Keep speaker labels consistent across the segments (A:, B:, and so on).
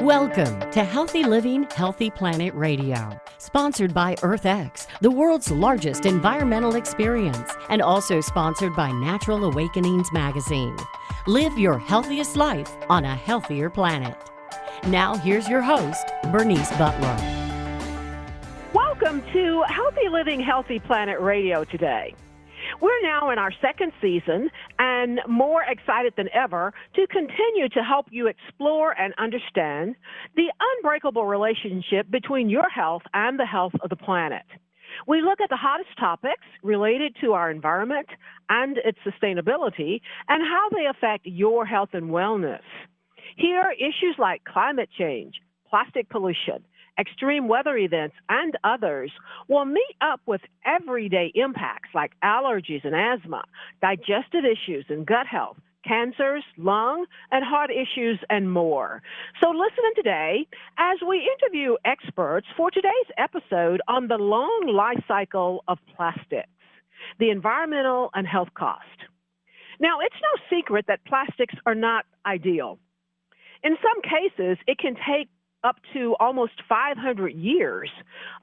A: Welcome to Healthy Living, Healthy Planet Radio, sponsored by EarthX, the world's largest environmental experience, and also sponsored by Natural Awakenings magazine. Live your healthiest life on a healthier planet. Now, here's your host, Bernice Butler.
B: Welcome to Healthy Living, Healthy Planet Radio today. We're now in our second season and more excited than ever to continue to help you explore and understand the unbreakable relationship between your health and the health of the planet. We look at the hottest topics related to our environment and its sustainability and how they affect your health and wellness. Here, issues like climate change, plastic pollution, extreme weather events, and others will meet up with everyday impacts like allergies and asthma, digestive issues and gut health, cancers, lung and heart issues, and more. So listen in today as we interview experts for today's episode on the long life cycle of plastics, the environmental and health cost. Now, it's no secret that plastics are not ideal. In some cases, it can take up to almost 500 years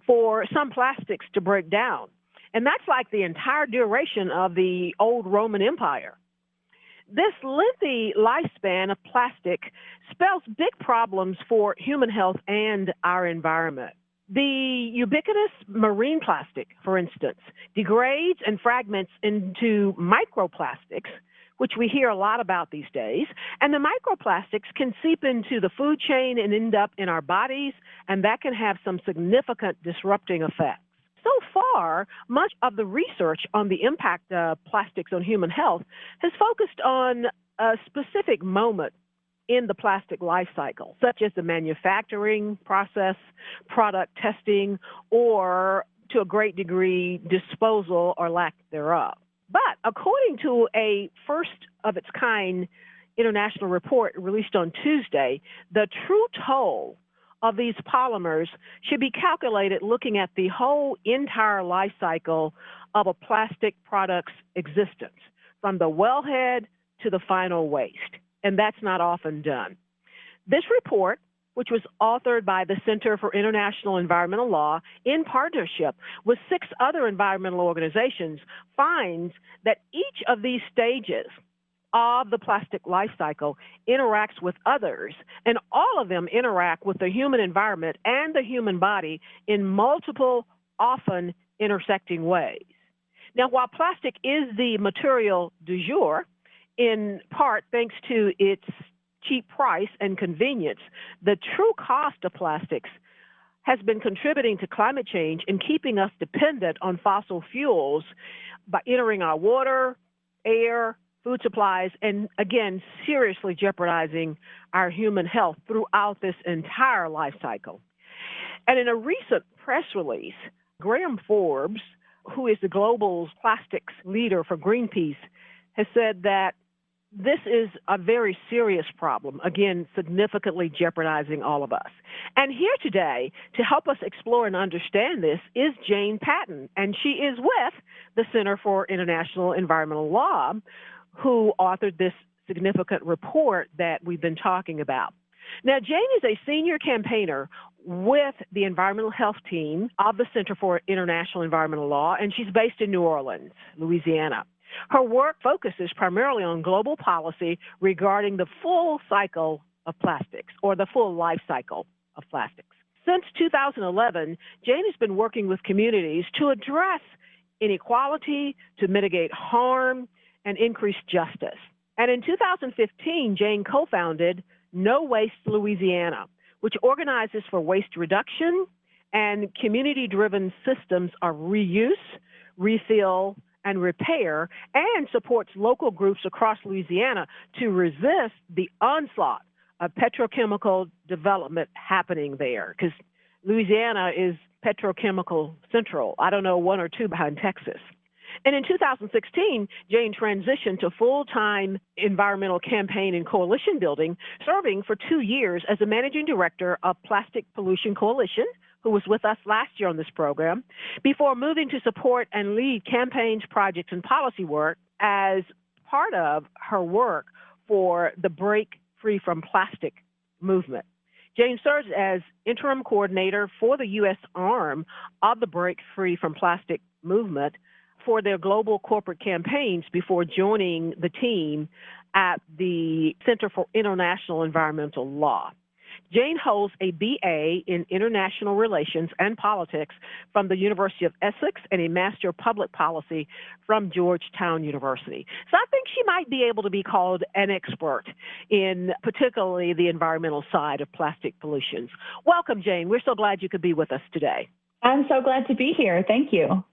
B: for some plastics to break down. And that's like the entire duration of the old Roman Empire. This lengthy lifespan of plastic spells big problems for human health and our environment. The ubiquitous marine plastic, for instance, degrades and fragments into microplastics, which we hear a lot about these days, and the microplastics can seep into the food chain and end up in our bodies, and that can have some significant disrupting effects. So far, much of the research on the impact of plastics on human health has focused on a specific moment in the plastic life cycle, such as the manufacturing process, product testing, or to a great degree, disposal or lack thereof. But according to a first-of-its-kind international report released on Tuesday, the true toll of these polymers should be calculated looking at the whole entire life cycle of a plastic product's existence, from the wellhead to the final waste, and that's not often done. This report, which was authored by the Center for International Environmental Law in partnership with 6 other environmental organizations, finds that each of these stages of the plastic life cycle interacts with others, and all of them interact with the human environment and the human body in multiple, often intersecting ways. Now, while plastic is the material du jour, in part thanks to its cheap price and convenience, the true cost of plastics has been contributing to climate change and keeping us dependent on fossil fuels by entering our water, air, food supplies, and again, seriously jeopardizing our human health throughout this entire life cycle. And in a recent press release, Graham Forbes, who is the global plastics leader for Greenpeace, has said that this is a very serious problem, again, significantly jeopardizing all of us. And here today to help us explore and understand this is Jane Patton, and she is with the Center for International Environmental Law, who authored this significant report that we've been talking about. Now, Jane is a senior campaigner with the environmental health team of the Center for International Environmental Law, and she's based in New Orleans, Louisiana. Her work focuses primarily on global policy regarding the full cycle of plastics, or the full life cycle of plastics. Since 2011, Jane has been working with communities to address inequality, to mitigate harm, and increase justice. And in 2015, Jane co-founded No Waste Louisiana, which organizes for waste reduction and community-driven systems of reuse, refill, and repair, and supports local groups across Louisiana to resist the onslaught of petrochemical development happening there, because Louisiana is petrochemical central. I don't know, 1 or 2 behind Texas. And in 2016, Jane transitioned to full-time environmental campaign and coalition building, serving for 2 years as the managing director of Plastic Pollution Coalition, who was with us last year on this program, before moving to support and lead campaigns, projects, and policy work as part of her work for the Break Free from Plastic movement. Jane serves as interim coordinator for the U.S. arm of the Break Free from Plastic movement for their global corporate campaigns before joining the team at the Center for International Environmental Law. Jane holds a BA in International Relations and Politics from the University of Essex and a Master of Public Policy from Georgetown University. So I think she might be able to be called an expert in particularly the environmental side of plastic pollutions. Welcome, Jane. We're so glad you could be with us today.
C: I'm so glad to be here. Thank you.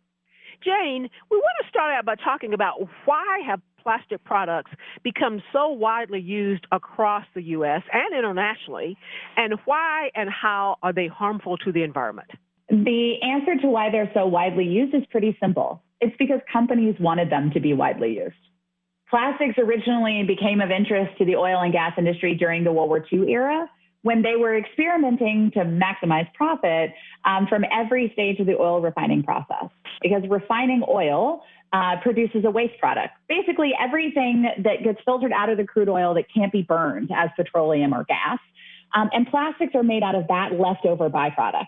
B: Jane, we want to start out by talking about why have plastic products become so widely used across the U.S. and internationally, and why and how are they harmful to the environment?
C: The answer to why they're so widely used is pretty simple. It's because companies wanted them to be widely used. Plastics originally became of interest to the oil and gas industry during the World War II era, when they were experimenting to maximize profit from every stage of the oil refining process. Because refining oil produces a waste product. Basically, everything that gets filtered out of the crude oil that can't be burned as petroleum or gas. And plastics are made out of that leftover byproduct.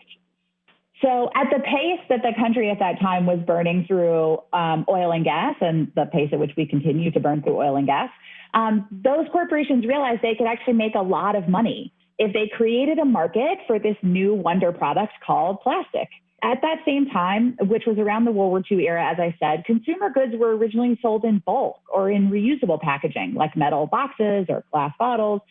C: So at the pace that the country at that time was burning through oil and gas, and the pace at which we continue to burn through oil and gas, those corporations realized they could actually make a lot of money if they created a market for this new wonder product called plastic. At that same time, which was around the World War II era, as I said, consumer goods were originally sold in bulk or in reusable packaging, like metal boxes or glass bottles.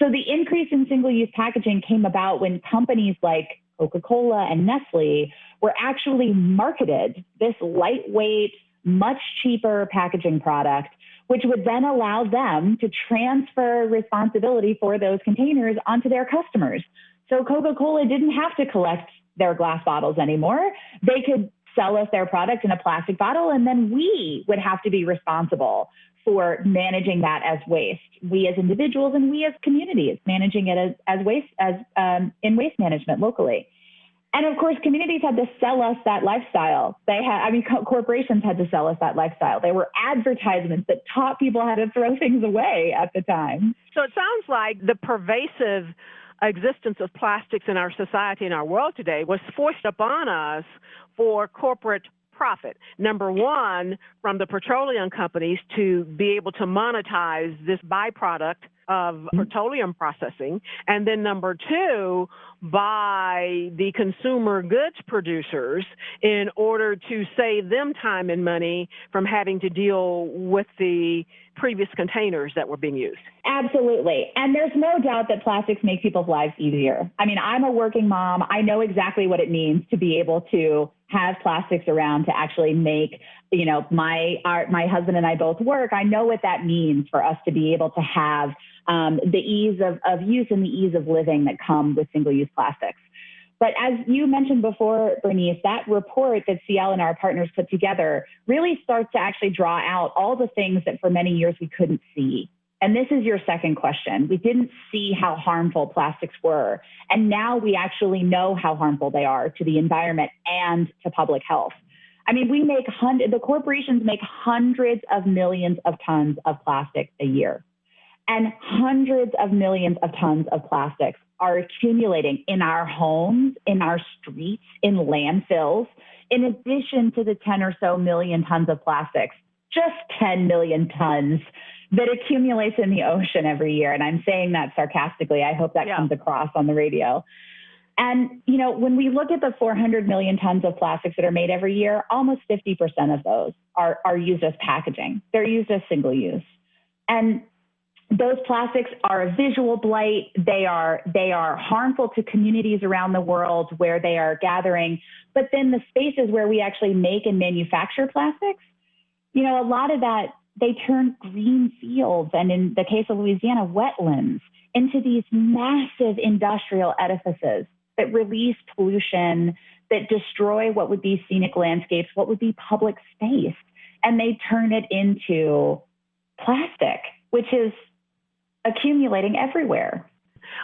C: So the increase in single-use packaging came about when companies like Coca-Cola and Nestle were actually marketed this lightweight, much cheaper packaging product, which would then allow them to transfer responsibility for those containers onto their customers. So Coca-Cola didn't have to collect their glass bottles anymore. They could sell us their product in a plastic bottle, and then we would have to be responsible for managing that as waste. We as individuals and we as communities managing it as waste, in waste management locally. And of course, communities had to sell us that lifestyle. Corporations had to sell us that lifestyle. There were advertisements that taught people how to throw things away at the time.
B: So it sounds like the pervasive existence of plastics in our society and our world today was forced upon us for corporate profit. Number one, from the petroleum companies to be able to monetize this byproduct of petroleum processing. And then number two, by the consumer goods producers in order to save them time and money from having to deal with the previous containers that were being used.
C: Absolutely. And there's no doubt that plastics make people's lives easier. I mean, I'm a working mom. I know exactly what it means to be able to have plastics around to actually make, my husband and I both work. I know what that means for us to be able to have the ease of use and the ease of living that come with single-use plastics. But as you mentioned before, Bernice, that report that CL and our partners put together really starts to actually draw out all the things that for many years we couldn't see. And this is your second question. We didn't see how harmful plastics were. And now we actually know how harmful they are to the environment and to public health. I mean, the corporations make hundreds of millions of tons of plastic a year. And hundreds of millions of tons of plastics are accumulating in our homes, in our streets, in landfills, in addition to the 10 or so million tons of plastics, just 10 million tons that accumulates in the ocean every year. And I'm saying that sarcastically. I hope that comes across on the radio. And, when we look at the 400 million tons of plastics that are made every year, almost 50% of those are used as packaging. They're used as single use. And those plastics are a visual blight. They are harmful to communities around the world where they are gathering. But then the spaces where we actually make and manufacture plastics, a lot of that, they turn green fields, and in the case of Louisiana, wetlands, into these massive industrial edifices that release pollution, that destroy what would be scenic landscapes, what would be public space. And they turn it into plastic, which is accumulating everywhere.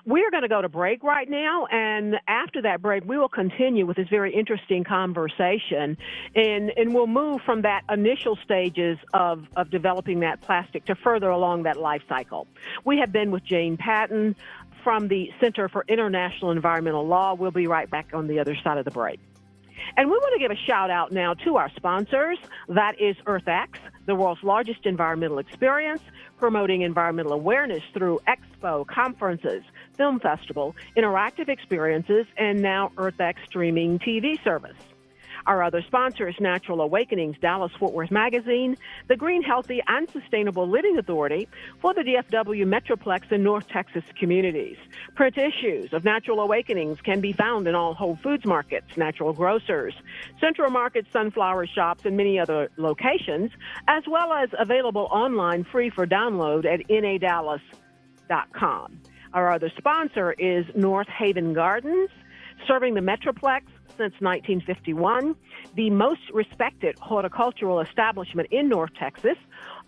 B: We're going to go to break right now, and after that break, we will continue with this very interesting conversation, and we'll move from that initial stages of developing that plastic to further along that life cycle. We have been with Jane Patton from the Center for International Environmental Law. We'll be right back on the other side of the break. And we want to give a shout out now to our sponsors. That is EarthX, the world's largest environmental experience, promoting environmental awareness through expo, conferences, film festival, interactive experiences, and now EarthX streaming TV service. Our other sponsor is Natural Awakenings, Dallas-Fort Worth Magazine, the Green, Healthy, and Sustainable Living Authority for the DFW Metroplex and North Texas communities. Print issues of Natural Awakenings can be found in all Whole Foods markets, natural grocers, Central Market sunflower shops, and many other locations, as well as available online free for download at nadallas.com. Our other sponsor is North Haven Gardens, serving the Metroplex since 1951, the most respected horticultural establishment in North Texas,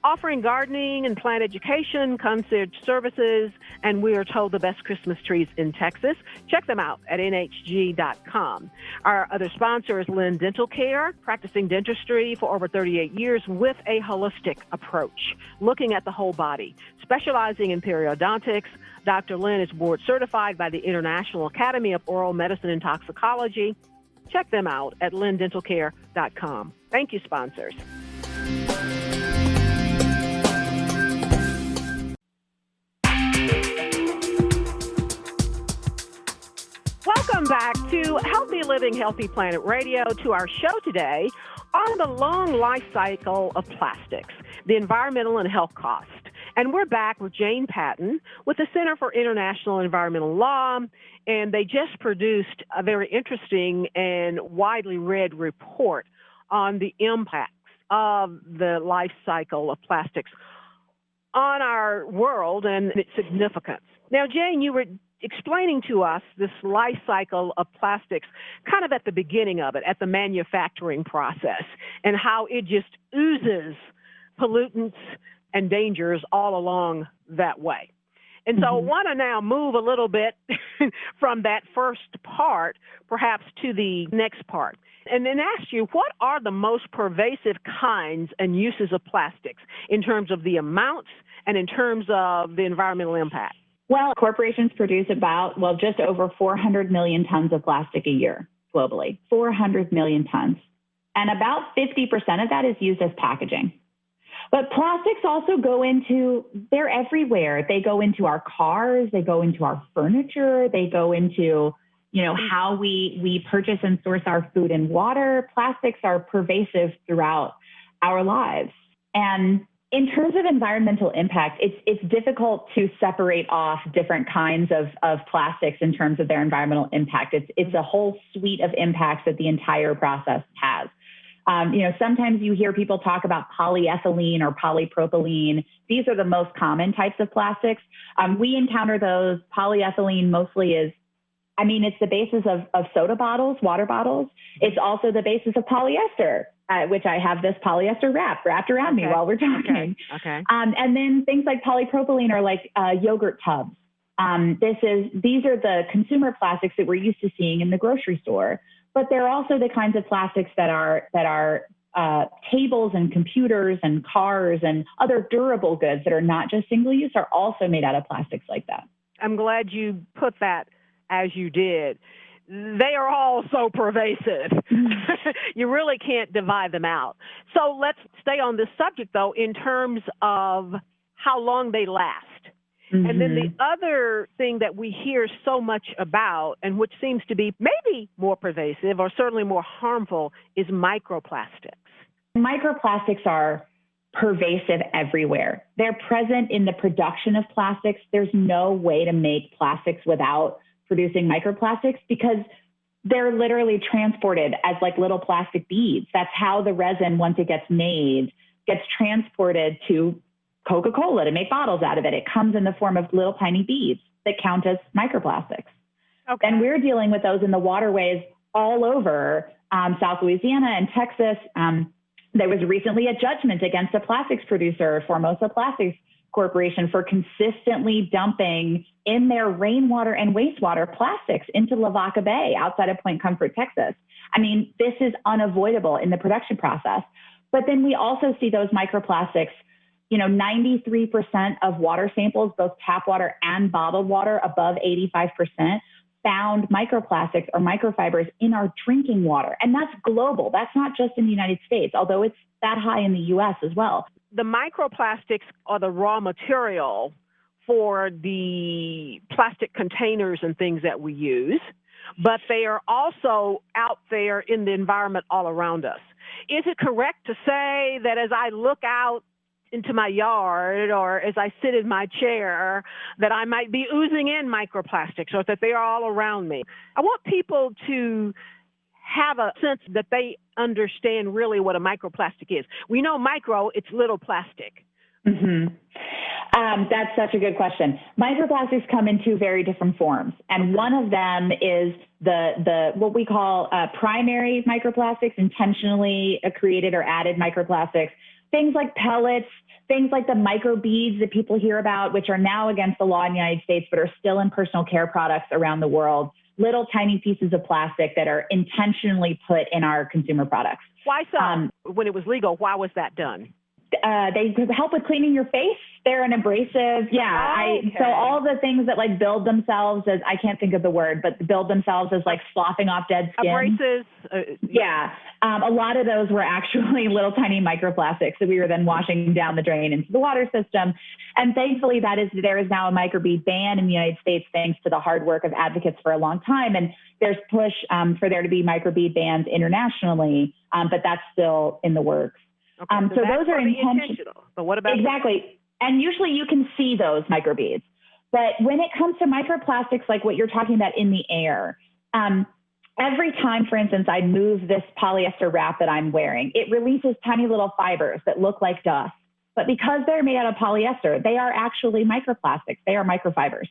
B: offering gardening and plant education, concierge services, and we are told the best Christmas trees in Texas. Check them out at nhg.com. Our other sponsor is Lynn Dental Care, practicing dentistry for over 38 years with a holistic approach, looking at the whole body. Specializing in periodontics, Dr. Lynn is board certified by the International Academy of Oral Medicine and Toxicology. Check them out at lindentalcare.com. Thank you, sponsors. Welcome back to Healthy Living, Healthy Planet Radio, to our show today on the long life cycle of plastics, the environmental and health cost. And we're back with Jane Patton with the Center for International Environmental Law, and they just produced a very interesting and widely read report on the impacts of the life cycle of plastics on our world and its significance. Now, Jane, you were explaining to us this life cycle of plastics kind of at the beginning of it, at the manufacturing process, and how it just oozes pollutants and dangers all along that way. And so I want to now move a little bit from that first part, perhaps to the next part, and then ask you, what are the most pervasive kinds and uses of plastics in terms of the amounts and in terms of the environmental impact?
C: Well, corporations produce just over 400 million tons of plastic a year globally, 400 million tons. And about 50% of that is used as packaging. But plastics also they're everywhere. They go into our cars, they go into our furniture, they go into, how we purchase and source our food and water. Plastics are pervasive throughout our lives. And in terms of environmental impact, it's difficult to separate off different kinds of plastics in terms of their environmental impact. It's a whole suite of impacts that the entire process has. Sometimes you hear people talk about polyethylene or polypropylene. These are the most common types of plastics. We encounter those. Polyethylene mostly it's the basis of soda bottles, water bottles. It's also the basis of polyester, which I have this polyester wrapped around me while we're talking.
B: Okay.
C: And then things like polypropylene are like yogurt tubs. These are the consumer plastics that we're used to seeing in the grocery store. But they're also the kinds of plastics that are tables and computers and cars and other durable goods that are not just single use are also made out of plastics like that.
B: I'm glad you put that as you did. They are all so pervasive. You really can't divide them out. So let's stay on this subject, though, in terms of how long they last. And then the other thing that we hear so much about, and which seems to be maybe more pervasive or certainly more harmful, is microplastics.
C: Microplastics are pervasive everywhere. They're present in the production of plastics. There's no way to make plastics without producing microplastics because they're literally transported as like little plastic beads. That's how the resin, once it gets made, gets transported to Coca-Cola to make bottles out of it. It comes in the form of little tiny beads that count as microplastics. Okay. And we're dealing with those in the waterways all over South Louisiana and Texas. There was recently a judgment against a plastics producer, Formosa Plastics Corporation, for consistently dumping in their rainwater and wastewater plastics into Lavaca Bay outside of Point Comfort, Texas. I mean, this is unavoidable in the production process. But then we also see those microplastics 93% of water samples, both tap water and bottled water above 85%, found microplastics or microfibers in our drinking water. And that's global. That's not just in the United States, although it's that high in the US as well.
B: The microplastics are the raw material for the plastic containers and things that we use, but they are also out there in the environment all around us. Is it correct to say that as I look out into my yard or as I sit in my chair that I might be oozing in microplastics or that they are all around me? I want people to have a sense that they understand really what a microplastic is. We know micro, it's little plastic.
C: Mm-hmm. That's such a good question. Microplastics come in two very different forms. And one of them is the what we call primary microplastics, intentionally created or added microplastics. Things like pellets, things like the microbeads that people hear about, which are now against the law in the United States, but are still in personal care products around the world. Little tiny pieces of plastic that are intentionally put in our consumer products.
B: Why so? When it was legal, why was that done?
C: They help with cleaning your face. They're an abrasive. Yeah.
B: Okay.
C: So all the things that like build themselves as, I can't think of the word, but build themselves as like sloughing off dead skin.
B: Abrasives.
C: Yeah. A lot of those were actually little tiny microplastics that we were then washing down the drain into the water system. And thankfully there is now a microbead ban in the United States, thanks to the hard work of advocates for a long time. And there's push for there to be microbead bans internationally, but that's still in the works.
B: Okay,
C: so those are intentional.
B: But what about
C: exactly? And usually you can see those microbeads. But when it comes to microplastics, like what you're talking about in the air, every time, for instance, I move this polyester wrap that I'm wearing, it releases tiny little fibers that look like dust. But because they're made out of polyester, they are actually microplastics. They are microfibers.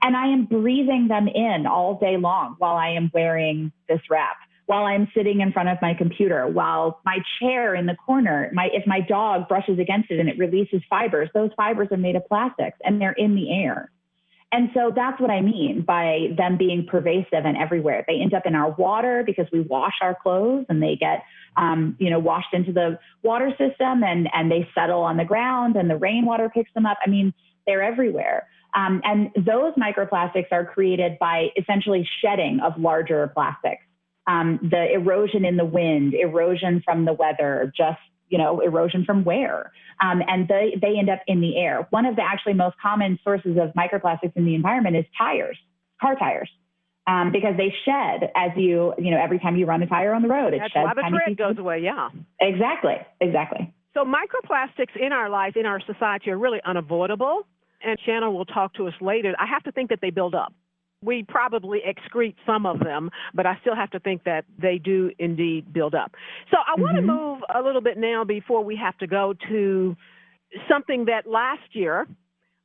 C: And I am breathing them in all day long while I am wearing this wrap, while I'm sitting in front of my computer, while my chair in the corner, if my dog brushes against it and it releases fibers, those fibers are made of plastics and they're in the air. And so that's what I mean by them being pervasive and everywhere. They end up in our water because we wash our clothes and they get, washed into the water system and they settle on the ground and the rainwater picks them up. I mean, they're everywhere. And those microplastics are created by essentially shedding of larger plastics. The erosion in the wind, erosion from the weather, just, erosion from wear. And they end up in the air. One of the actually most common sources of microplastics in the environment is tires, car tires, because they shed as every time you run a tire on the road.
B: That's why the tread goes away, yeah.
C: Exactly.
B: So microplastics in our life, in our society, are really unavoidable. And Shanna will talk to us later. I have to think that they build up. We probably excrete some of them, but I still have to think that they do indeed build up. So I want to move a little bit now before we have to go to something that last year,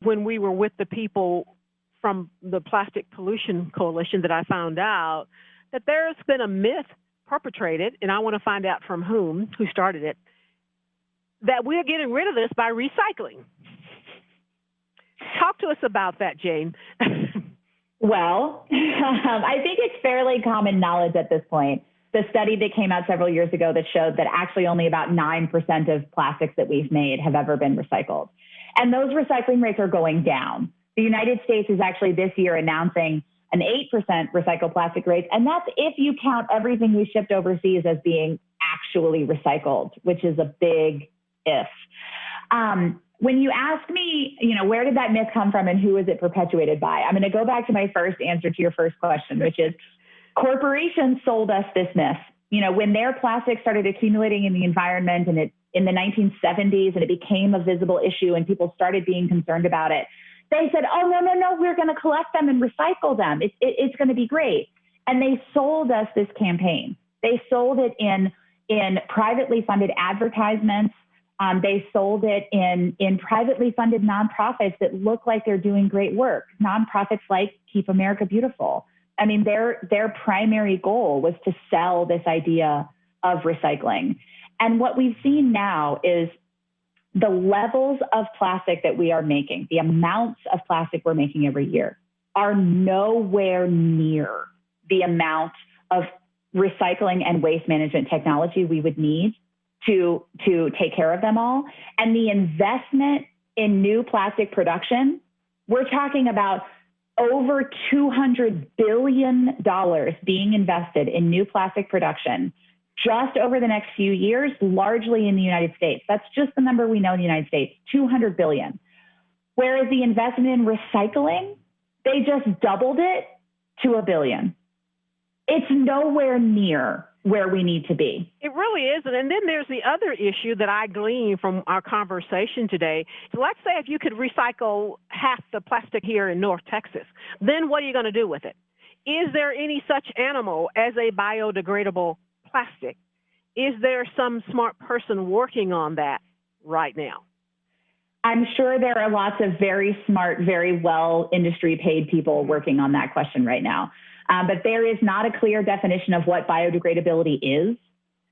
B: when we were with the people from the Plastic Pollution Coalition, that I found out that there's been a myth perpetrated, and I want to find out from who started it, that we're getting rid of this by recycling. Talk to us about that, Jane.
C: Well, I think it's fairly common knowledge at this point. The study that came out several years ago that showed that actually only about 9% of plastics that we've made have ever been recycled. And those recycling rates are going down. The United States is actually this year announcing an 8% recycled plastic rate. And that's if you count everything we shipped overseas as being actually recycled, which is a big if. When you ask me, where did that myth come from and who is it perpetuated by? I'm going to go back to my first answer to your first question, which is corporations sold us this myth. When their plastic started accumulating in the environment and in the 1970s and it became a visible issue and people started being concerned about it, they said, oh, no, we're going to collect them and recycle them. It's going to be great. And they sold us this campaign. They sold it in privately funded advertisements. They sold it in privately funded nonprofits that look like they're doing great work. Nonprofits like Keep America Beautiful. I mean, their primary goal was to sell this idea of recycling. And what we've seen now is the levels of plastic that we are making, the amounts of plastic we're making every year, are nowhere near the amount of recycling and waste management technology we would need to take care of them all. And the investment in new plastic production, we're talking about over $200 billion being invested in new plastic production just over the next few years, largely in the United States. That's just the number we know in the United States, $200 billion. Whereas the investment in recycling, they just doubled it to $1 billion. It's nowhere near where we need to be.
B: It really isn't. And then there's the other issue that I glean from our conversation today. So let's say if you could recycle half the plastic here in North Texas, then what are you going to do with it? Is there any such animal as a biodegradable plastic? Is there some smart person working on that right now?
C: I'm sure there are lots of very smart, very well industry paid people working on that question right now. But there is not a clear definition of what biodegradability is.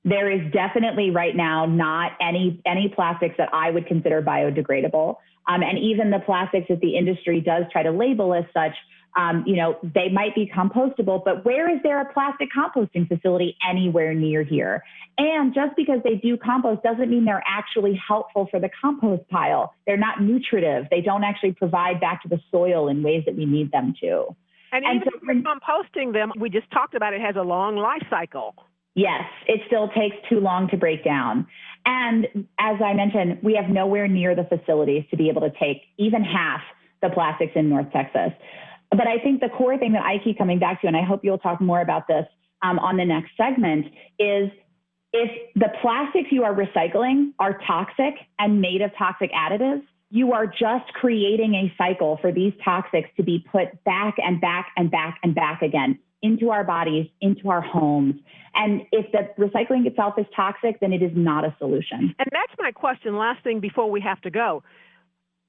C: There is definitely right now not any plastics that I would consider biodegradable. And even the plastics that the industry does try to label as such, they might be compostable, but where is there a plastic composting facility anywhere near here? And just because they do compost doesn't mean they're actually helpful for the compost pile. They're not nutritive. They don't actually provide back to the soil in ways that we need them to.
B: And even if we're composting them, we just talked about it has a long life cycle.
C: Yes, it still takes too long to break down. And as I mentioned, we have nowhere near the facilities to be able to take even half the plastics in North Texas. But I think the core thing that I keep coming back to, and I hope you'll talk more about this on the next segment, is if the plastics you are recycling are toxic and made of toxic additives, you are just creating a cycle for these toxics to be put back and back and back and back again into our bodies, into our homes. And if the recycling itself is toxic, then it is not a solution.
B: And that's my question, last thing before we have to go.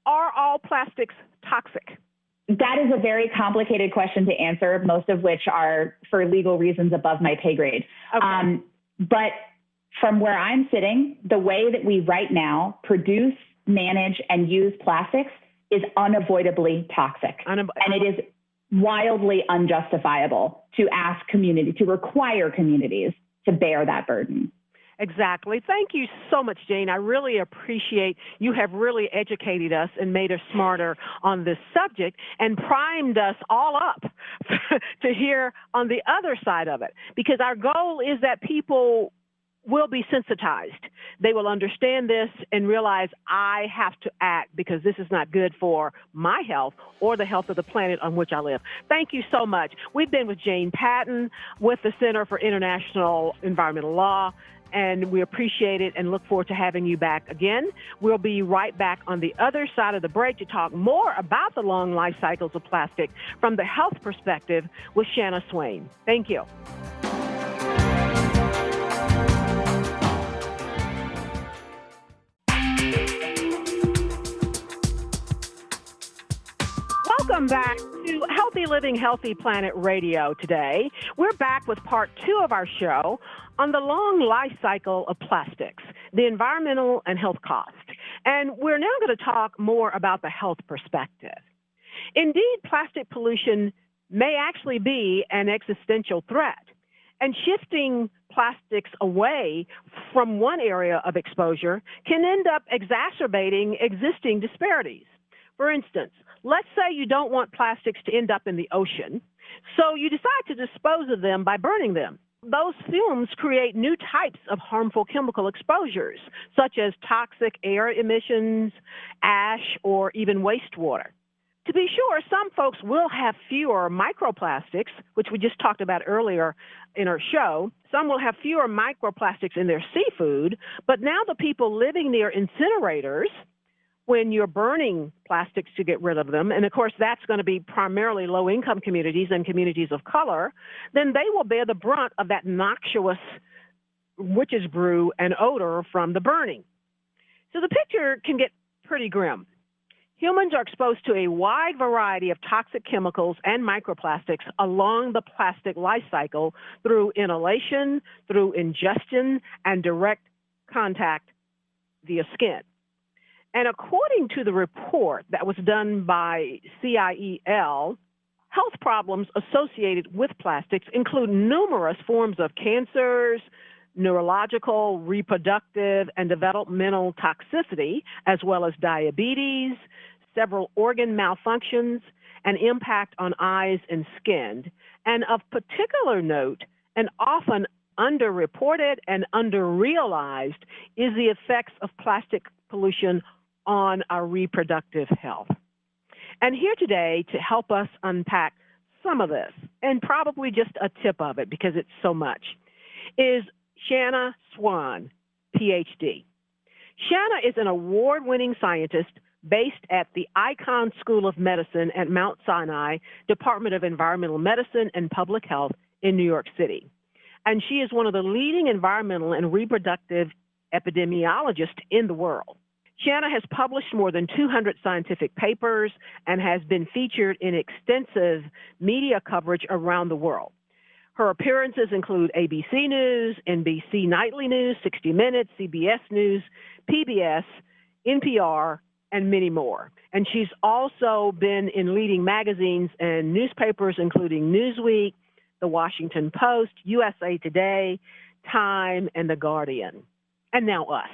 B: Are all plastics toxic?
C: That is a very complicated question to answer, most of which are, for legal reasons, above my pay grade.
B: Okay.
C: But from where I'm sitting, the way that we right now produce, manage, and use plastics is unavoidably toxic. And it is wildly unjustifiable to require communities to bear that burden.
B: Exactly. Thank you so much, Jane. I really appreciate you have really educated us and made us smarter on this subject and primed us all up to hear on the other side of it. Because our goal is that people will be sensitized. They will understand this and realize I have to act because this is not good for my health or the health of the planet on which I live. Thank you so much. We've been with Jane Patton with the Center for International Environmental Law, and we appreciate it and look forward to having you back again. We'll be right back on the other side of the break to talk more about the long life cycles of plastic from the health perspective with Shanna Swain. Thank you. Welcome back to Healthy Living, Healthy Planet Radio today. We're back with part 2 of our show on the long life cycle of plastics, the environmental and health cost. And we're now going to talk more about the health perspective. Indeed, plastic pollution may actually be an existential threat, and shifting plastics away from one area of exposure can end up exacerbating existing disparities. For instance, let's say you don't want plastics to end up in the ocean, so you decide to dispose of them by burning them. Those fumes create new types of harmful chemical exposures, such as toxic air emissions, ash, or even wastewater. To be sure, some folks will have fewer microplastics, which we just talked about earlier in our show. Some will have fewer microplastics in their seafood, but now the people living near incinerators, when you're burning plastics to get rid of them, and of course that's going to be primarily low-income communities and communities of color, then they will bear the brunt of that noxious witch's brew and odor from the burning. So the picture can get pretty grim. Humans are exposed to a wide variety of toxic chemicals and microplastics along the plastic life cycle through inhalation, through ingestion, and direct contact via skin. And according to the report that was done by CIEL, health problems associated with plastics include numerous forms of cancers, neurological, reproductive, and developmental toxicity, as well as diabetes, several organ malfunctions, and impact on eyes and skin. And of particular note, and often underreported and underrealized, is the effects of plastic pollution on our reproductive health. And here today to help us unpack some of this, and probably just a tip of it because it's so much, is Shanna Swan, PhD. Shanna is an award-winning scientist based at the Icahn School of Medicine at Mount Sinai Department of Environmental Medicine and Public Health in New York City. And she is one of the leading environmental and reproductive epidemiologists in the world. Shanna has published more than 200 scientific papers and has been featured in extensive media coverage around the world. Her appearances include ABC News, NBC Nightly News, 60 Minutes, CBS News, PBS, NPR, and many more. And she's also been in leading magazines and newspapers, including Newsweek, The Washington Post, USA Today, Time, and The Guardian. And now us.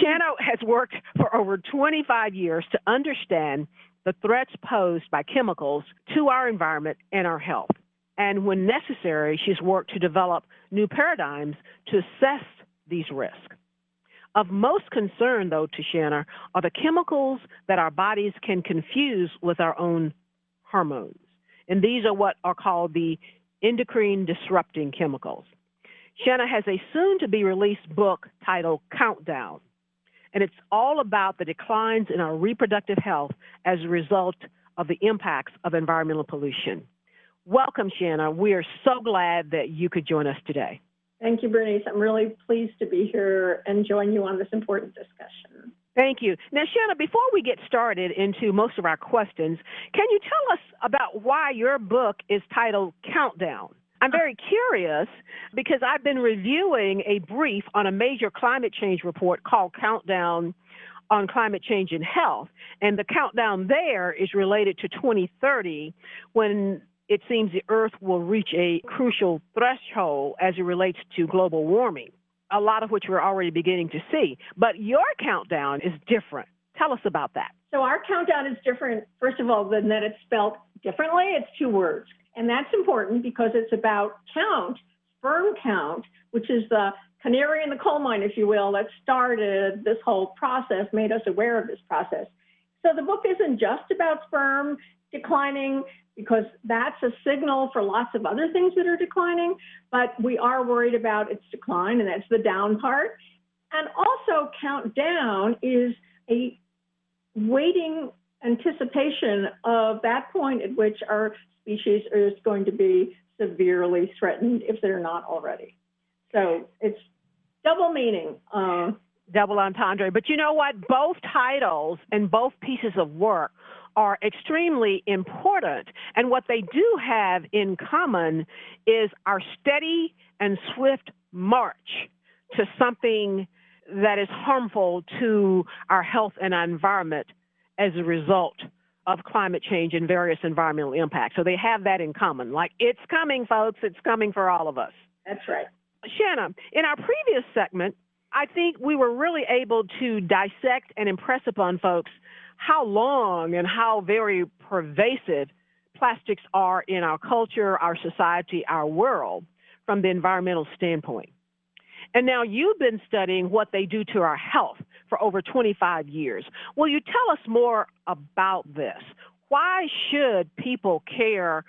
B: Shanna has worked for over 25 years to understand the threats posed by chemicals to our environment and our health. And when necessary, she's worked to develop new paradigms to assess these risks. Of most concern, though, to Shanna are the chemicals that our bodies can confuse with our own hormones. And these are what are called the endocrine disrupting chemicals. Shanna has a soon-to-be-released book titled Countdown, and it's all about the declines in our reproductive health as a result of the impacts of environmental pollution. Welcome, Shanna. We are so glad that you could join us today.
D: Thank you, Bernice. I'm really pleased to be here and join you on this important discussion.
B: Thank you. Now, Shanna, before we get started into most of our questions, can you tell us about why your book is titled Countdown? I'm very curious because I've been reviewing a brief on a major climate change report called Countdown on Climate Change and Health. And the countdown there is related to 2030, when it seems the Earth will reach a crucial threshold as it relates to global warming, a lot of which we're already beginning to see. But your countdown is different. Tell us about that.
D: So our countdown is different, first of all, than that it's spelled differently. It's 2 words. And that's important because it's about count, sperm count, which is the canary in the coal mine, if you will, that started this whole process, made us aware of this process. So the book isn't just about sperm declining, because that's a signal for lots of other things that are declining, but we are worried about its decline, and that's the down part. And also countdown is a waiting anticipation of that point at which our species is going to be severely threatened if they're not already. So it's double meaning.
B: Double entendre. But you know what? Both titles and both pieces of work are extremely important. And what they do have in common is our steady and swift march to something that is harmful to our health and our environment as a result of climate change and various environmental impacts. So they have that in common. Like, it's coming, folks. It's coming for all of us.
D: That's right.
B: Shanna, in our previous segment, I think we were really able to dissect and impress upon folks how long and how very pervasive plastics are in our culture, our society, our world from the environmental standpoint. And now you've been studying what they do to our health for over 25 years. Will you tell us more about this? Why should people care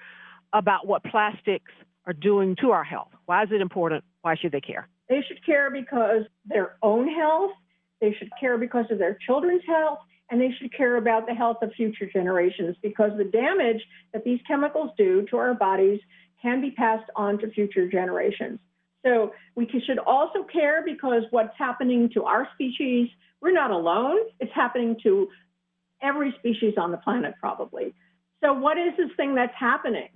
B: about what plastics are doing to our health? Why is it important? Why should they care?
D: They should care because their own health, they should care because of their children's health, and they should care about the health of future generations, because the damage that these chemicals do to our bodies can be passed on to future generations. So we should also care because what's happening to our species, we're not alone. It's happening to every species on the planet, probably. So what is this thing that's happening?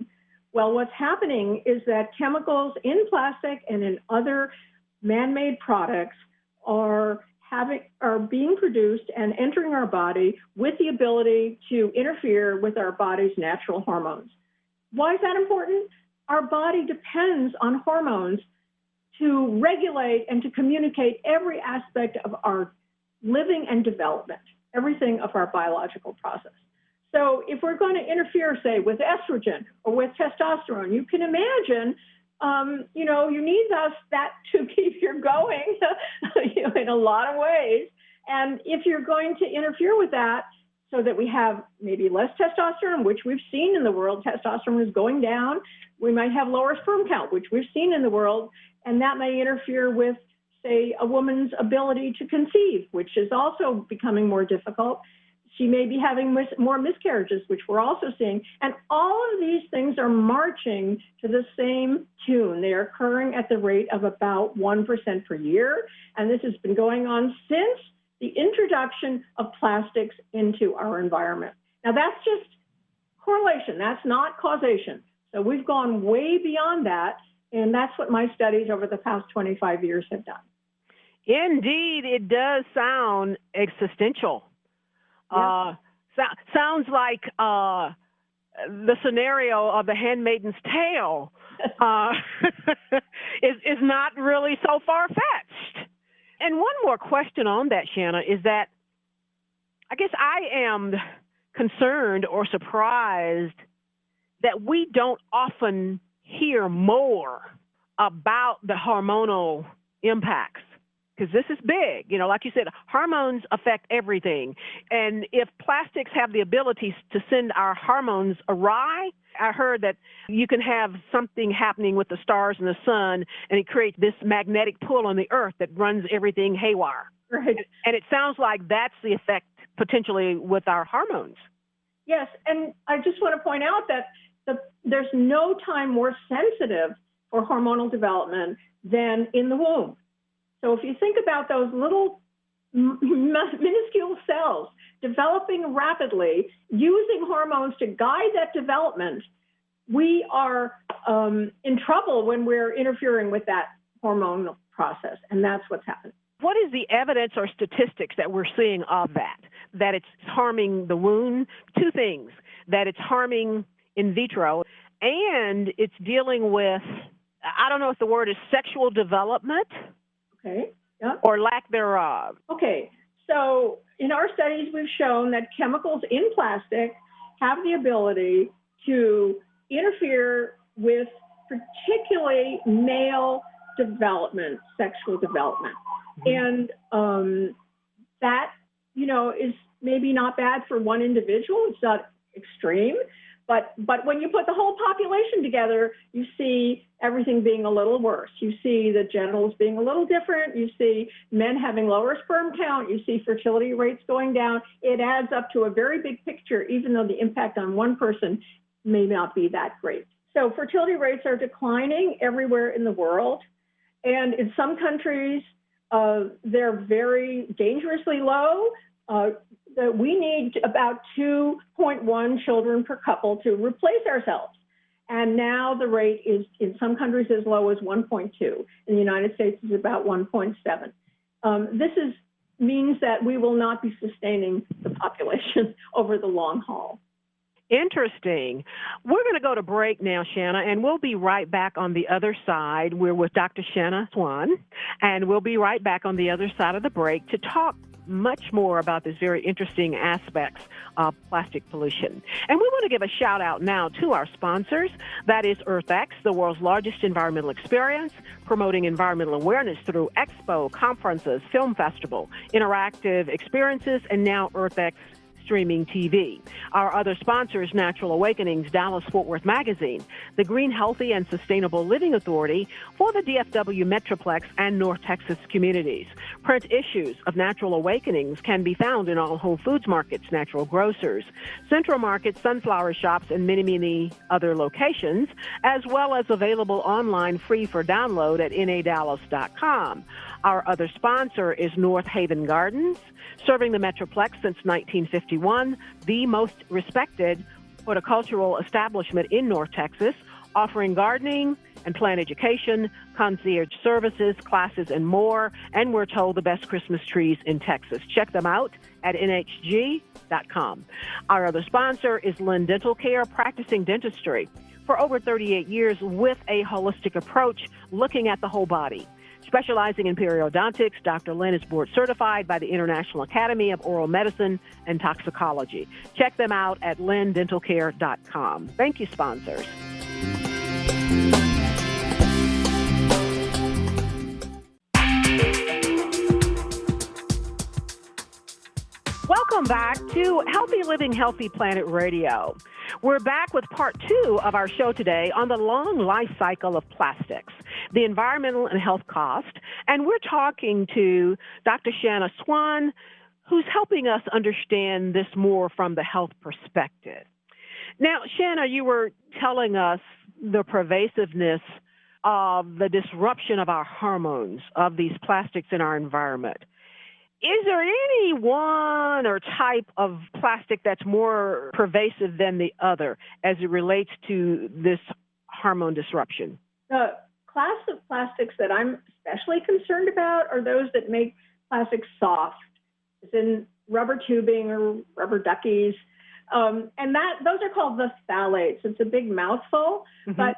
D: Well, what's happening is that chemicals in plastic and in other man-made products are being produced and entering our body with the ability to interfere with our body's natural hormones. Why is that important? Our body depends on hormones to regulate and to communicate every aspect of our living and development, everything of our biological process. So if we're going to interfere, say, with estrogen or with testosterone, you can imagine, you need that to keep you going in a lot of ways. And if you're going to interfere with that so that we have maybe less testosterone, which we've seen in the world, testosterone is going down, we might have lower sperm count, which we've seen in the world, and that may interfere with, say, a woman's ability to conceive, which is also becoming more difficult. She may be having more miscarriages, which we're also seeing. And all of these things are marching to the same tune. They are occurring at the rate of about 1% per year. And this has been going on since the introduction of plastics into our environment. Now, that's just correlation. That's not causation. So we've gone way beyond that. And that's what my studies over the past 25 years have done.
B: Indeed, it does sound existential. Yeah. Sounds like the scenario of the Handmaid's Tale is not really so far-fetched. And one more question on that, Shanna, is that I guess I am concerned or surprised that we don't often hear more about the hormonal impacts. Because this is big. Like you said, hormones affect everything. And if plastics have the ability to send our hormones awry, I heard that you can have something happening with the stars and the sun, and it creates this magnetic pull on the earth that runs everything haywire.
D: Right.
B: And it sounds like that's the effect potentially with our hormones.
D: Yes, and I just want to point out that there's no time more sensitive for hormonal development than in the womb. So if you think about those little minuscule cells developing rapidly, using hormones to guide that development, we are in trouble when we're interfering with that hormonal process, and that's what's happening.
B: What is the evidence or statistics that we're seeing of that it's harming the womb? Two things, that it's harming in vitro, and it's dealing with, I don't know if the word is sexual development.
D: Okay. Yeah.
B: Or lack thereof.
D: Okay. So in our studies, we've shown that chemicals in plastic have the ability to interfere with particularly male development, sexual development. Mm-hmm. And that, is maybe not bad for one individual. It's not extreme. But when you put the whole population together, you see everything being a little worse. You see the genitals being a little different. You see men having lower sperm count. You see fertility rates going down. It adds up to a very big picture, even though the impact on one person may not be that great. So fertility rates are declining everywhere in the world. And in some countries, they're very dangerously low. That we need about 2.1 children per couple to replace ourselves. And now the rate is in some countries as low as 1.2. In the United States, is about 1.7. This means that we will not be sustaining the population over the long haul.
B: Interesting. We're going to go to break now, Shanna, and we'll be right back on the other side. We're with Dr. Shanna Swan, and we'll be right back on the other side of the break to talk much more about this very interesting aspects of plastic pollution. And we want to give a shout out now to our sponsors. That is EarthX, the world's largest environmental experience, promoting environmental awareness through expo, conferences, film festival, interactive experiences, and now EarthX streaming TV. Our other sponsors, Natural Awakenings, Dallas-Fort Worth Magazine, the Green, Healthy, and Sustainable Living Authority for the DFW Metroplex and North Texas communities. Print issues of Natural Awakenings can be found in all Whole Foods markets, natural grocers, Central Market, sunflower shops, and many, many other locations, as well as available online free for download at nadallas.com. Our other sponsor is North Haven Gardens, serving the Metroplex since 1951, the most respected horticultural establishment in North Texas, offering gardening and plant education, concierge services, classes, and more. And we're told the best Christmas trees in Texas. Check them out at nhg.com. Our other sponsor is Lynn Dental Care, practicing dentistry for over 38 years with a holistic approach looking at the whole body. Specializing in periodontics, Dr. Lynn is board certified by the International Academy of Oral Medicine and Toxicology. Check them out at lindentalcare.com. Thank you, sponsors. Welcome back to Healthy Living, Healthy Planet Radio. We're back with part 2 of our show today on the long life cycle of plastics, the environmental and health cost. And we're talking to Dr. Shanna Swan, who's helping us understand this more from the health perspective. Now, Shanna, you were telling us the pervasiveness of the disruption of our hormones, of these plastics in our environment. Is there any one or type of plastic that's more pervasive than the other as it relates to this hormone disruption?
D: The class of plastics that I'm especially concerned about are those that make plastics soft, as in rubber tubing or rubber duckies. Those are called the phthalates. It's a big mouthful, but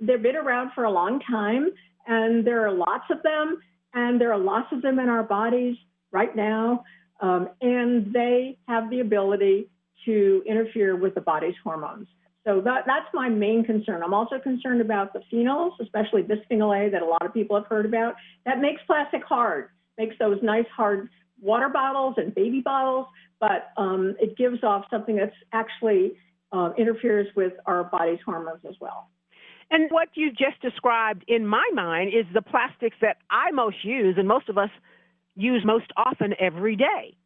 D: they've been around for a long time, and there are lots of them, and there are lots of them in our bodies right now, and they have the ability to interfere with the body's hormones. So that's my main concern. I'm also concerned about the phenols, especially bisphenol A that a lot of people have heard about. That makes plastic hard, makes those nice hard water bottles and baby bottles, but it gives off something that's actually interferes with our body's hormones as well.
B: And what you just described in my mind is the plastics that I most use, and most of us use most often every day.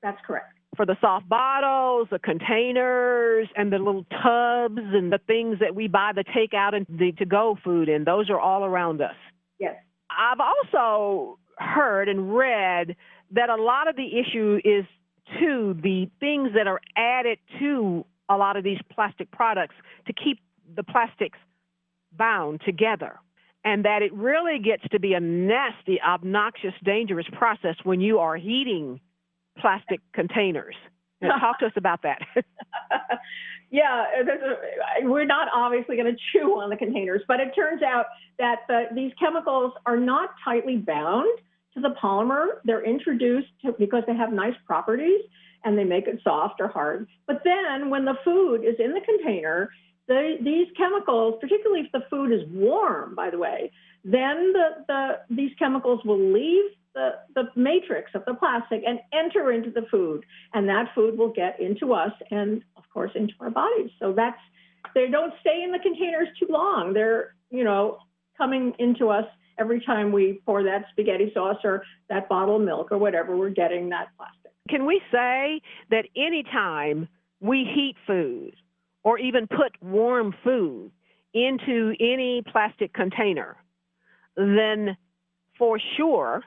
D: That's correct.
B: For the soft bottles, the containers, and the little tubs, and the things that we buy the takeout and the to-go food in, those are all around us.
D: Yes.
B: I've also heard and read that a lot of the issue is to the things that are added to a lot of these plastic products to keep the plastics bound together. And that it really gets to be a nasty, obnoxious, dangerous process when you are heating plastic containers. Now, talk to us about that.
D: Yeah, we're not obviously going to chew on the containers, but it turns out that these chemicals are not tightly bound to the polymer. They're introduced because they have nice properties, and they make it soft or hard. But then when the food is in the container, these chemicals, particularly if the food is warm, by the way, then these chemicals will leave the matrix of the plastic and enter into the food, and that food will get into us and, of course, into our bodies. So they don't stay in the containers too long. They're, coming into us every time we pour that spaghetti sauce or that bottle of milk or whatever, we're getting that plastic.
B: Can we say that anytime we heat food or even put warm food into any plastic container, then for sure,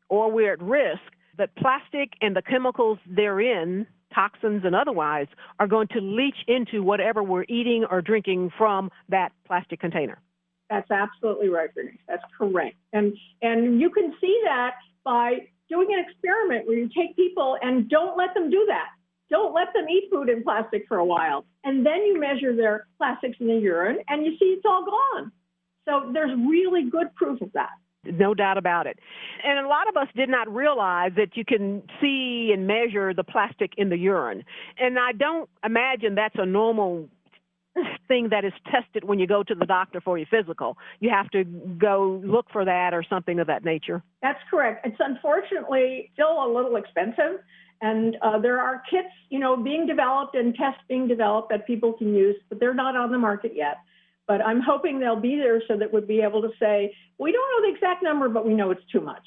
B: or we're at risk, that plastic and the chemicals therein, toxins and otherwise, are going to leach into whatever we're eating or drinking from that plastic container?
D: That's absolutely right, Bernice. That's correct. And you can see that by doing an experiment where you take people and don't let them do that. Don't let them eat food in plastic for a while. And then you measure their plastics in the urine, and you see it's all gone. So there's really good proof of that.
B: No doubt about it. And a lot of us did not realize that you can see and measure the plastic in the urine. And I don't imagine that's a normal thing that is tested when you go to the doctor for your physical. You have to go look for that or something of that nature.
D: That's correct. It's unfortunately still a little expensive. And there are kits, being developed and tests being developed that people can use, but they're not on the market yet. But I'm hoping they'll be there so that we'll be able to say, we don't know the exact number, but we know it's too much.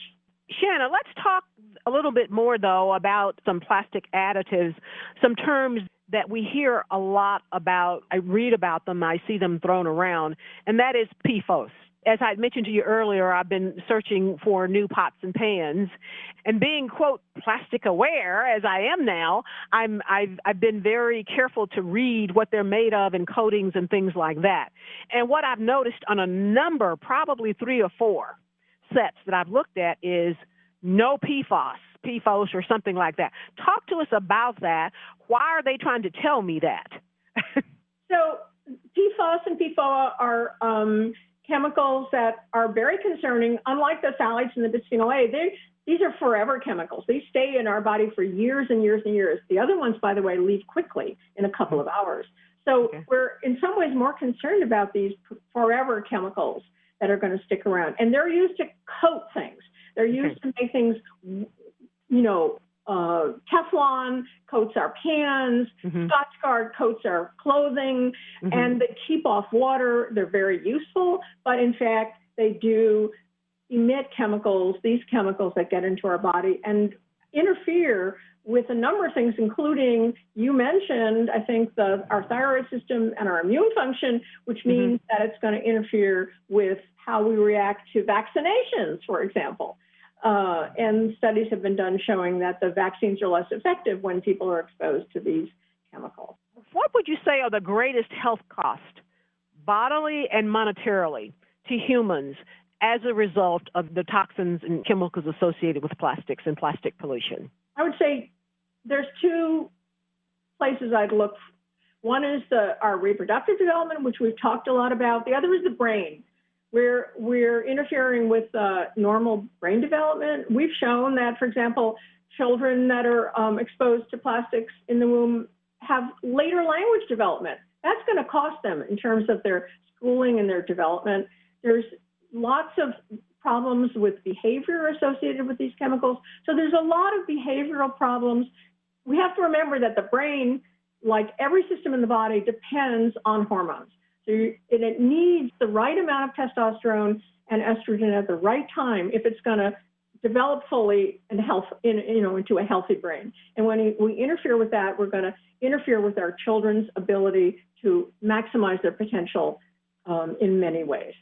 B: Shanna, let's talk a little bit more, though, about some plastic additives, some terms that we hear a lot about. I read about them, I see them thrown around, and that is PFOS. As I mentioned to you earlier, I've been searching for new pots and pans, and being, quote, plastic aware, as I am now, I've been very careful to read what they're made of and coatings and things like that. And what I've noticed on a number, probably 3 or 4 sets that I've looked at, is no PFOS or something like that. Talk to us about that. Why are they trying to tell me that?
D: So PFOS and PFOA are chemicals that are very concerning. Unlike the phthalates and the bisphenol A, these are forever chemicals. They stay in our body for years and years and years. The other ones, by the way, leave quickly in a couple of hours. So we're in some ways more concerned about these forever chemicals that are going to stick around. And they're used to coat things. They're used to make things, Teflon coats our pans, Scotch Guard coats our clothing, and they keep off water. They're very useful, but in fact, they do emit chemicals, these chemicals that get into our body and interfere with a number of things, including, you mentioned, I think, our thyroid system and our immune function, which means that it's going to interfere with how we react to vaccinations, for example. And studies have been done showing that the vaccines are less effective when people are exposed to these chemicals.
B: What would you say are the greatest health costs, bodily and monetarily, to humans as a result of the toxins and chemicals associated with plastics and plastic pollution?
D: I would say there's two places I'd look. One is our reproductive development, which we've talked a lot about. The other is the brain. We're interfering with normal brain development. We've shown that, for example, children that are exposed to plastics in the womb have later language development. That's going to cost them in terms of their schooling and their development. There's lots of problems with behavior associated with these chemicals. So there's a lot of behavioral problems. We have to remember that the brain, like every system in the body, depends on hormones. So it needs the right amount of testosterone and estrogen at the right time if it's going to develop fully and into a healthy brain. And when we interfere with that, we're going to interfere with our children's ability to maximize their potential in many ways.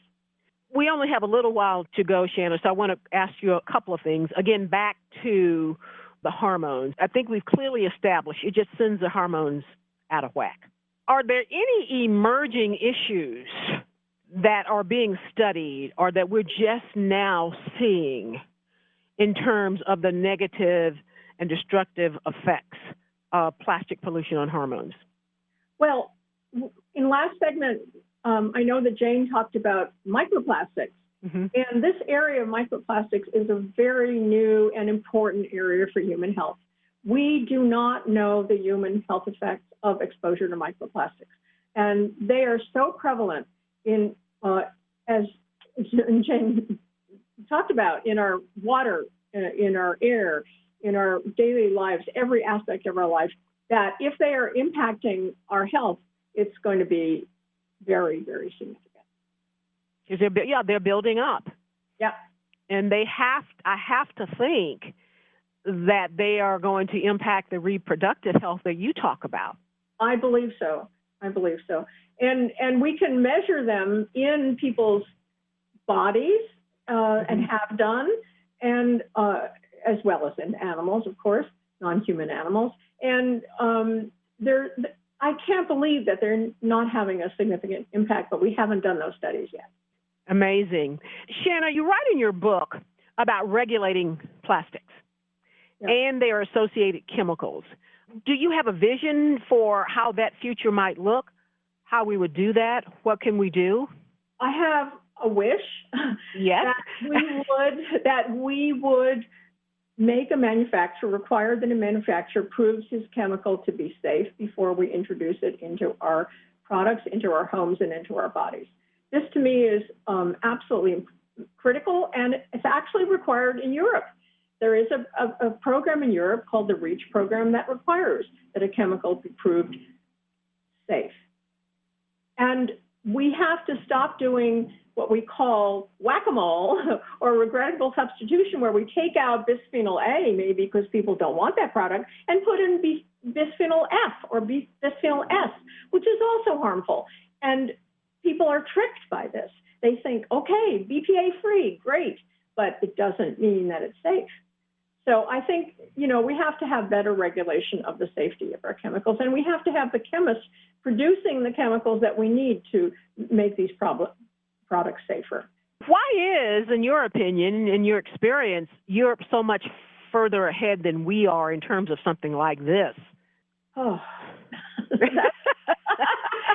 B: We only have a little while to go, Shanna, so I want to ask you a couple of things. Again, back to the hormones. I think we've clearly established it just sends the hormones out of whack. Are there any emerging issues that are being studied or that we're just now seeing in terms of the negative and destructive effects of plastic pollution on hormones?
D: Well, in last segment, I know that Jane talked about microplastics. And this area of microplastics is a very new and important area for human health. We do not know the human health effects of exposure to microplastics. And they are so prevalent in, as Jane talked about, in our water, in our air, in our daily lives, every aspect of our life, that if they are impacting our health, it's going to be very, very significant.
B: Because they're building up.
D: Yeah.
B: And I have to think that they are going to impact the reproductive health that you talk about.
D: I believe so. And we can measure them in people's bodies and have done, and as well as in animals, of course, non-human animals. And I can't believe that they're not having a significant impact, but we haven't done those studies yet.
B: Amazing. Shanna, you write in your book about regulating plastics and their associated chemicals. Do you have a vision for how that future might look, how we would do that? What can we do?
D: I have a wish that we would make a manufacturer, require that a manufacturer proves his chemical to be safe before we introduce it into our products, into our homes, and into our bodies. This, to me, is absolutely critical, and it's actually required in Europe. There is a program in Europe called the REACH program that requires that a chemical be proved safe. And we have to stop doing what we call whack-a-mole or regrettable substitution, where we take out bisphenol A, maybe because people don't want that product, and put in bisphenol F or bisphenol S, which is also harmful. And people are tricked by this. They think, okay, BPA-free, great, but it doesn't mean that it's safe. So I think, we have to have better regulation of the safety of our chemicals, and we have to have the chemists producing the chemicals that we need to make these products safer.
B: Why is, in your opinion, in your experience, Europe so much further ahead than we are in terms of something like this?
D: Oh,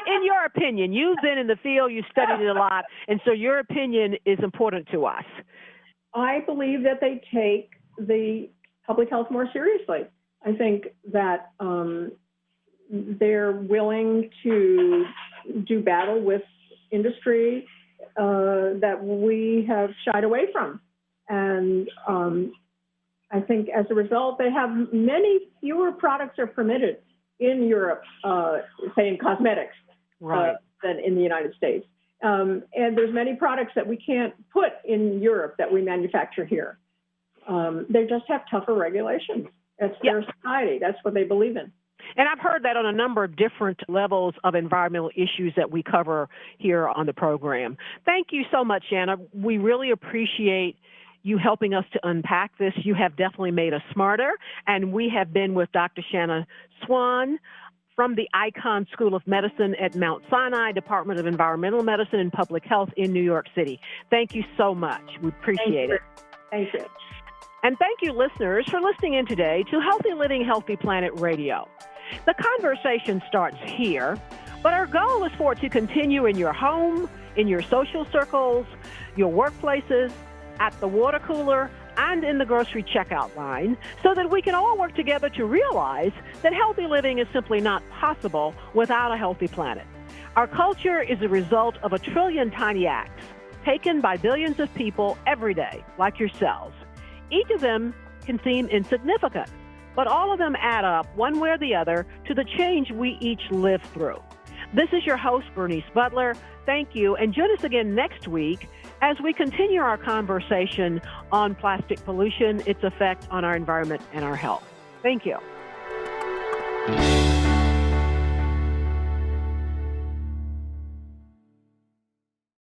B: in your opinion, you've been in the field, you studied it a lot, and so your opinion is important to us.
D: I believe that they take the public health more seriously. I think that they're willing to do battle with industry that we have shied away from. And I think as a result, they have many fewer products are permitted in Europe, say in cosmetics,
B: right,
D: than in the United States. And there's many products that we can't put in Europe that we manufacture here. They just have tougher regulations. That's their society. That's what they believe in.
B: And I've heard that on a number of different levels of environmental issues that we cover here on the program. Thank you so much, Shanna. We really appreciate you helping us to unpack this. You have definitely made us smarter. And we have been with Dr. Shanna Swan from the Icahn School of Medicine at Mount Sinai Department of Environmental Medicine and Public Health in New York City. Thank you so much. We appreciate it.
D: Thank you.
B: And thank you, listeners, for listening in today to Healthy Living, Healthy Planet Radio. The conversation starts here, but our goal is for it to continue in your home, in your social circles, your workplaces, at the water cooler, and in the grocery checkout line, so that we can all work together to realize that healthy living is simply not possible without a healthy planet. Our culture is a result of 1 trillion tiny acts taken by billions of people every day, like yourselves. Each of them can seem insignificant, but all of them add up, one way or the other, to the change we each live through. This is your host, Bernice Butler. Thank you, and join us again next week as we continue our conversation on plastic pollution, its effect on our environment and our health. Thank you.